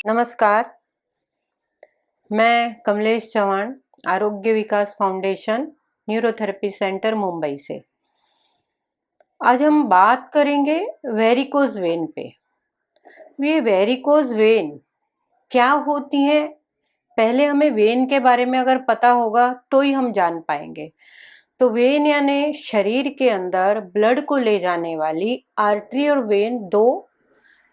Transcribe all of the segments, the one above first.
नमस्कार, मैं कमलेश चौहान, आरोग्य विकास फाउंडेशन, न्यूरोथेरेपी सेंटर मुंबई से। आज हम बात करेंगे वेरिकोज वेन पे। ये वेरिकोज वेन क्या होती हैं? पहले हमें वेन के बारे में अगर पता होगा तो ही हम जान पाएंगे। तो वेन यानी शरीर के अंदर ब्लड को ले जाने वाली आर्टरी और वेन दो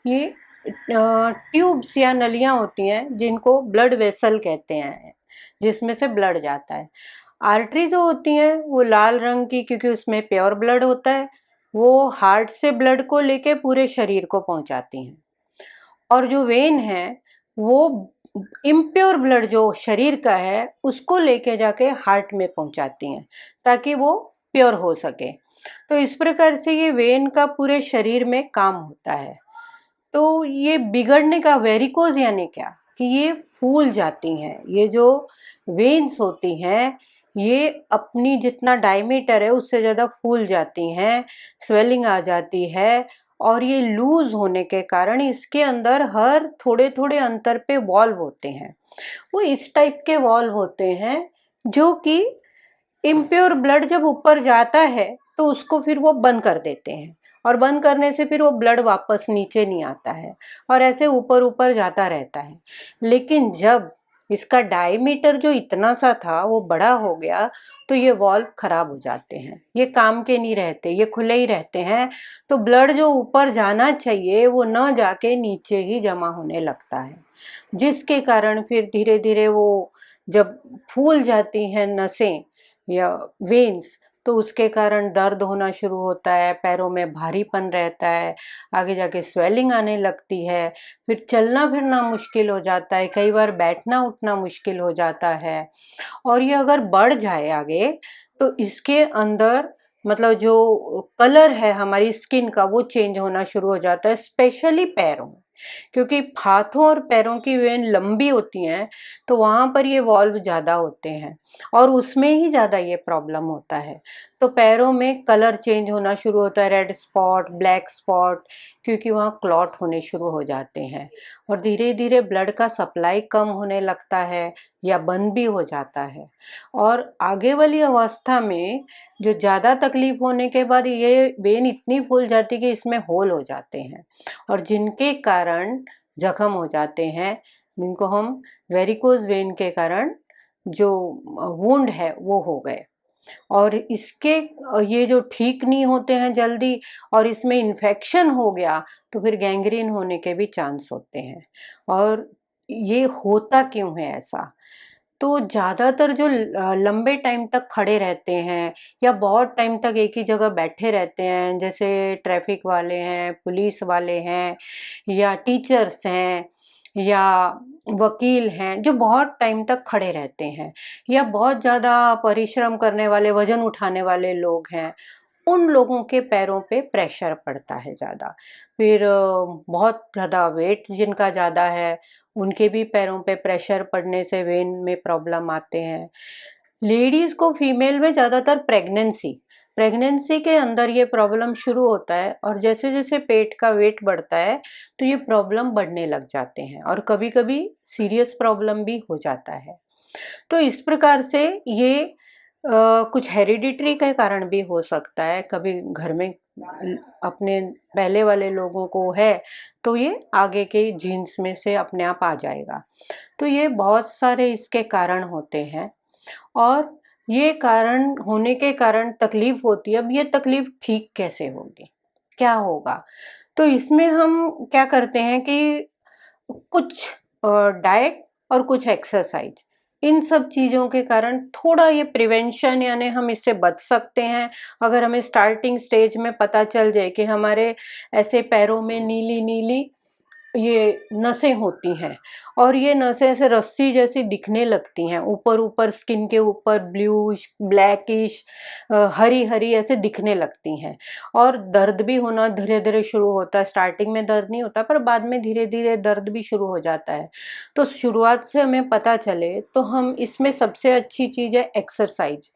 ये ट्यूब्स या नलियां होती हैं जिनको ब्लड वेसल कहते हैं, जिसमें से ब्लड जाता है। आर्टरी जो होती हैं वो लाल रंग की, क्योंकि उसमें प्योर ब्लड होता है। वो हार्ट से ब्लड को लेके पूरे शरीर को पहुंचाती हैं। और जो वेन है वो इम्प्योर ब्लड जो शरीर का है उसको लेके जाके हार्ट में पहुंचाती हैं, ताकि वो प्योर हो सके। तो इस प्रकार से ये वेन का पूरे शरीर में काम होता है। तो ये बिगड़ने का, वेरिकोज यानी क्या कि ये फूल जाती हैं। ये जो वेन्स होती हैं ये अपनी जितना डायमीटर है उससे ज़्यादा फूल जाती हैं, स्वेलिंग आ जाती है। और ये लूज होने के कारण इसके अंदर हर थोड़े थोड़े अंतर पे वॉल्व होते हैं। वो इस टाइप के वॉल्व होते हैं जो कि इम्प्योर ब्लड जब ऊपर जाता है तो उसको फिर वो बंद कर देते हैं, और बंद करने से फिर वो ब्लड वापस नीचे नहीं आता है और ऐसे ऊपर ऊपर जाता रहता है। लेकिन जब इसका डायमीटर जो इतना सा था वो बड़ा हो गया तो ये वॉल्व खराब हो जाते हैं, ये काम के नहीं रहते, ये खुले ही रहते हैं। तो ब्लड जो ऊपर जाना चाहिए वो न जाके नीचे ही जमा होने लगता है, जिसके कारण फिर धीरे धीरे वो जब फूल जाती हैं नसें या वेन्स, तो उसके कारण दर्द होना शुरू होता है, पैरों में भारीपन रहता है, आगे जाके स्वेलिंग आने लगती है, फिर चलना फिरना मुश्किल हो जाता है, कई बार बैठना उठना मुश्किल हो जाता है। और ये अगर बढ़ जाए आगे तो इसके अंदर मतलब जो कलर है हमारी स्किन का वो चेंज होना शुरू हो जाता है, स्पेशली पैरों में। क्योंकि हाथों और पैरों की वेन लंबी होती हैं तो वहाँ पर ये वॉल्व ज़्यादा होते हैं और उसमें ही ज़्यादा ये प्रॉब्लम होता है। तो पैरों में कलर चेंज होना शुरू होता है, रेड स्पॉट, ब्लैक स्पॉट, क्योंकि वहाँ क्लॉट होने शुरू हो जाते हैं और धीरे धीरे ब्लड का सप्लाई कम होने लगता है या बंद भी हो जाता है। और आगे वाली अवस्था में जो ज़्यादा तकलीफ होने के बाद ये वेन इतनी फूल जाती है कि इसमें होल हो जाते हैं और जिनके कारण जख्म हो जाते हैं, जिनको हम वेरिकोज वेन के कारण जो वुंड है वो हो गए। और इसके ये जो ठीक नहीं होते हैं जल्दी और इसमें इन्फेक्शन हो गया तो फिर गैंग्रीन होने के भी चांस होते हैं। और ये होता क्यों है ऐसा? तो ज़्यादातर जो लंबे टाइम तक खड़े रहते हैं या बहुत टाइम तक एक ही जगह बैठे रहते हैं, जैसे ट्रैफिक वाले हैं, पुलिस वाले हैं या टीचर्स हैं या वकील हैं, जो बहुत टाइम तक खड़े रहते हैं, या बहुत ज़्यादा परिश्रम करने वाले, वजन उठाने वाले लोग हैं, उन लोगों के पैरों पे प्रेशर पड़ता है ज़्यादा। फिर बहुत ज़्यादा वेट जिनका ज़्यादा है उनके भी पैरों पे प्रेशर पड़ने से वेन में प्रॉब्लम आते हैं। लेडीज़ को, फीमेल में ज़्यादातर प्रेगनेंसी प्रेगनेंसी के अंदर ये प्रॉब्लम शुरू होता है और जैसे जैसे पेट का वेट बढ़ता है तो ये प्रॉब्लम बढ़ने लग जाते हैं और कभी कभी सीरियस प्रॉब्लम भी हो जाता है। तो इस प्रकार से ये कुछ हेरिडिटरी के कारण भी हो सकता है, कभी घर में अपने पहले वाले लोगों को है तो ये आगे के जीन्स में से अपने आप आ जाएगा। तो ये बहुत सारे इसके कारण होते हैं और ये कारण होने के कारण तकलीफ होती है। अब ये तकलीफ ठीक कैसे होगी, क्या होगा? तो इसमें हम क्या करते हैं कि कुछ डाइट और कुछ एक्सरसाइज, इन सब चीज़ों के कारण थोड़ा ये प्रिवेंशन यानी हम इससे बच सकते हैं। अगर हमें स्टार्टिंग स्टेज में पता चल जाए कि हमारे ऐसे पैरों में नीली नीली ये नसें होती हैं और ये नसें ऐसे रस्सी जैसी दिखने लगती हैं, ऊपर ऊपर स्किन के ऊपर ब्लूइश ब्लैकिश हरी हरी ऐसे दिखने लगती हैं। और दर्द भी होना धीरे धीरे शुरू होता है। स्टार्टिंग में दर्द नहीं होता, पर बाद में धीरे धीरे दर्द भी शुरू हो जाता है। तो शुरुआत से हमें पता चले तो हम इसमें सबसे अच्छी चीज़ है एक्सरसाइज।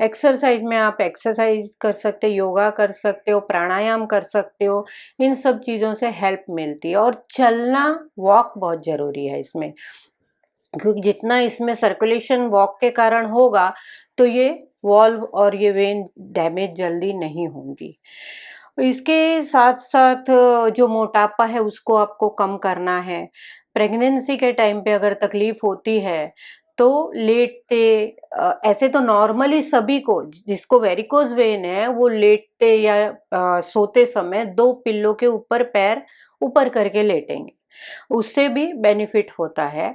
एक्सरसाइज में आप एक्सरसाइज कर सकते, योगा कर सकते हो, प्राणायाम कर सकते हो। इन सब चीज़ों से हेल्प मिलती है। और चलना, वॉक बहुत ज़रूरी है इसमें, क्योंकि जितना इसमें सर्कुलेशन वॉक के कारण होगा तो ये वॉल्व और ये वेन डैमेज जल्दी नहीं होंगी। इसके साथ साथ जो मोटापा है उसको आपको कम करना है। प्रेगनेंसी के टाइम पे अगर तकलीफ होती है तो लेटते, ऐसे तो नॉर्मली सभी को जिसको वेरिकोज वेन है वो लेटते या सोते समय दो पिल्लों के ऊपर पैर ऊपर करके लेटेंगे, उससे भी बेनिफिट होता है।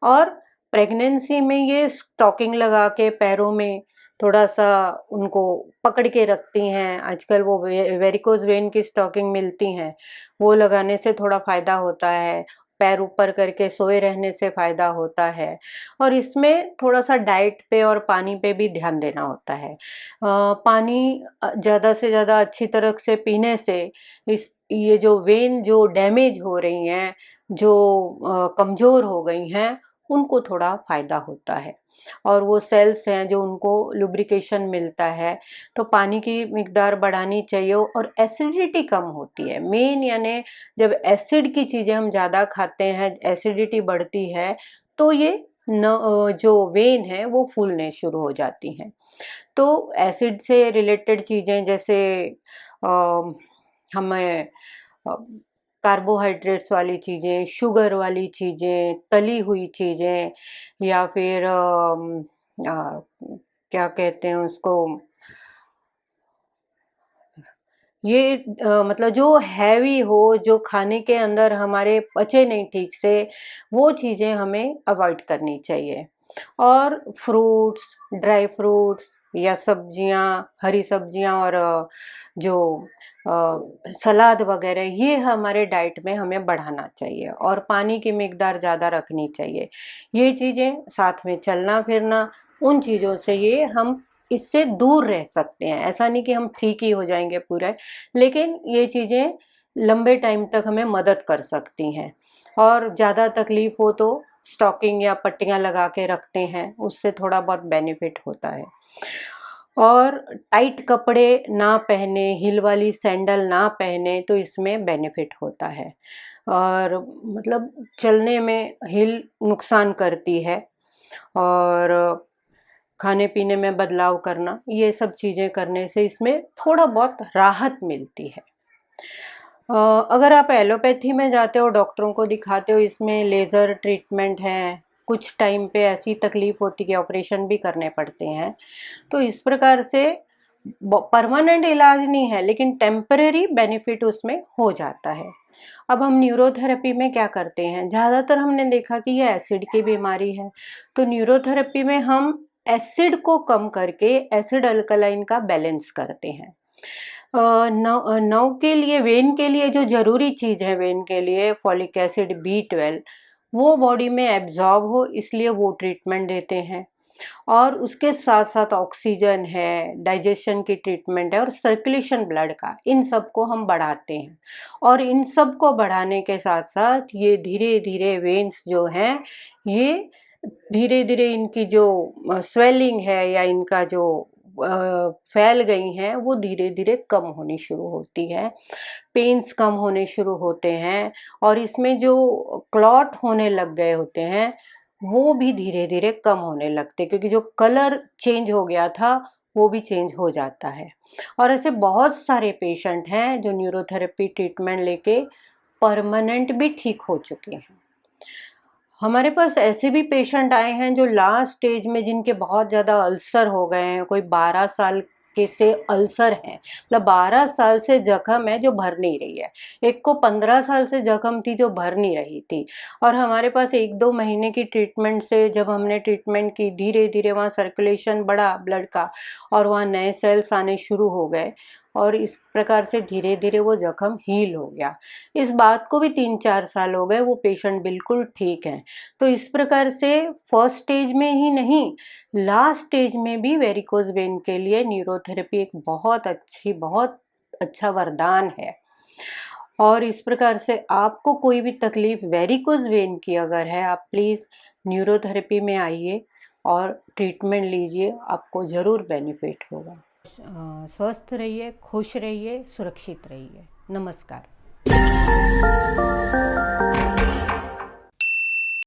और प्रेगनेंसी में ये स्टॉकिंग लगा के पैरों में थोड़ा सा उनको पकड़ के रखती हैं। आजकल वो वेरिकोज वेन की स्टॉकिंग मिलती हैं, वो लगाने से थोड़ा फ़ायदा होता है। पैर ऊपर करके सोए रहने से फ़ायदा होता है। और इसमें थोड़ा सा डाइट पे और पानी पे भी ध्यान देना होता है। पानी ज़्यादा से ज़्यादा अच्छी तरह से पीने से इस ये जो वेन जो डैमेज हो रही हैं, जो कमज़ोर हो गई हैं, उनको थोड़ा फ़ायदा होता है। और वो सेल्स हैं जो उनको लुब्रिकेशन मिलता है। तो पानी की मिकदार बढ़ानी चाहिए और एसिडिटी कम होती है मेन, यानी जब एसिड की चीज़ें हम ज़्यादा खाते हैं, एसिडिटी बढ़ती है, तो ये जो वेन है वो फूलने शुरू हो जाती हैं। तो एसिड से रिलेटेड चीज़ें जैसे अ, हमें कार्बोहाइड्रेट्स वाली चीज़ें, शुगर वाली चीज़ें, तली हुई चीज़ें, या फिर क्या कहते हैं उसको, ये मतलब जो हैवी हो, जो खाने के अंदर हमारे पचे नहीं ठीक से, वो चीज़ें हमें अवॉइड करनी चाहिए। और फ्रूट्स, ड्राई फ्रूट्स या सब्जियां, हरी सब्जियां और जो सलाद वगैरह, ये हमारे डाइट में हमें बढ़ाना चाहिए। और पानी की मिकदार ज़्यादा रखनी चाहिए। ये चीज़ें, साथ में चलना फिरना, उन चीज़ों से ये हम इससे दूर रह सकते हैं। ऐसा नहीं कि हम ठीक ही हो जाएंगे पूरे, लेकिन ये चीज़ें लंबे टाइम तक हमें मदद कर सकती हैं। और ज़्यादा तकलीफ हो तो स्टॉकिंग या पट्टियाँ लगा के रखते हैं, उससे थोड़ा बहुत बेनिफिट होता है। और टाइट कपड़े ना पहने, हिल वाली सैंडल ना पहने, तो इसमें बेनिफिट होता है। और मतलब चलने में हिल नुकसान करती है। और खाने पीने में बदलाव करना, ये सब चीज़ें करने से इसमें थोड़ा बहुत राहत मिलती है। अगर आप एलोपैथी में जाते हो, डॉक्टरों को दिखाते हो, इसमें लेज़र ट्रीटमेंट है, कुछ टाइम पे ऐसी तकलीफ होती है कि ऑपरेशन भी करने पड़ते हैं। तो इस प्रकार से परमानेंट इलाज नहीं है, लेकिन टेम्परेरी बेनिफिट उसमें हो जाता है। अब हम न्यूरोथेरेपी में क्या करते हैं, ज़्यादातर हमने देखा कि ये एसिड की बीमारी है, तो न्यूरोथेरेपी में हम एसिड को कम करके एसिड अल्कलाइन का बैलेंस करते हैं। नव के लिए, वेन के लिए जो ज़रूरी चीज़ है, वेन के लिए फॉलिक एसिड, B12, वो बॉडी में एब्जॉर्ब हो, इसलिए वो ट्रीटमेंट देते हैं। और उसके साथ साथ ऑक्सीजन है, डाइजेशन की ट्रीटमेंट है और सर्कुलेशन ब्लड का, इन सब को हम बढ़ाते हैं। और इन सब को बढ़ाने के साथ साथ ये धीरे धीरे वेन्स जो हैं, ये धीरे धीरे इनकी जो स्वेलिंग है या इनका जो फैल गई हैं, वो धीरे धीरे कम होनी शुरू होती है। पेन्स कम होने शुरू होते हैं। और इसमें जो क्लॉट होने लग गए होते हैं, वो भी धीरे धीरे कम होने लगते, क्योंकि जो कलर चेंज हो गया था वो भी चेंज हो जाता है। और ऐसे बहुत सारे पेशेंट हैं जो न्यूरोथेरेपी ट्रीटमेंट लेके परमानेंट भी ठीक हो चुके हैं। हमारे पास ऐसे भी पेशेंट आए हैं जो लास्ट स्टेज में, जिनके बहुत ज़्यादा अल्सर हो गए हैं, कोई 12 साल के से अल्सर है, मतलब 12 साल से जख्म है जो भर नहीं रही है। एक को 15 साल से जख्म थी जो भर नहीं रही थी। और हमारे पास 1-2 महीने की ट्रीटमेंट से, जब हमने ट्रीटमेंट की, धीरे धीरे वहाँ सर्कुलेशन बढ़ा ब्लड का और वहाँ नए सेल्स आने शुरू हो गए। और इस प्रकार से धीरे धीरे वो जख्म हील हो गया। इस बात को भी 3-4 साल हो गए, वो पेशेंट बिल्कुल ठीक है। तो इस प्रकार से फर्स्ट स्टेज में ही नहीं, लास्ट स्टेज में भी वेरिकोज वेन के लिए न्यूरोथेरेपी एक बहुत अच्छा वरदान है। और इस प्रकार से आपको कोई भी तकलीफ वेरिकोज वेन की अगर है, आप प्लीज़ न्यूरोथेरेपी में आइए और ट्रीटमेंट लीजिए, आपको ज़रूर बेनिफिट होगा। स्वस्थ रहिए, खुश रहिए, सुरक्षित रहिए। नमस्कार।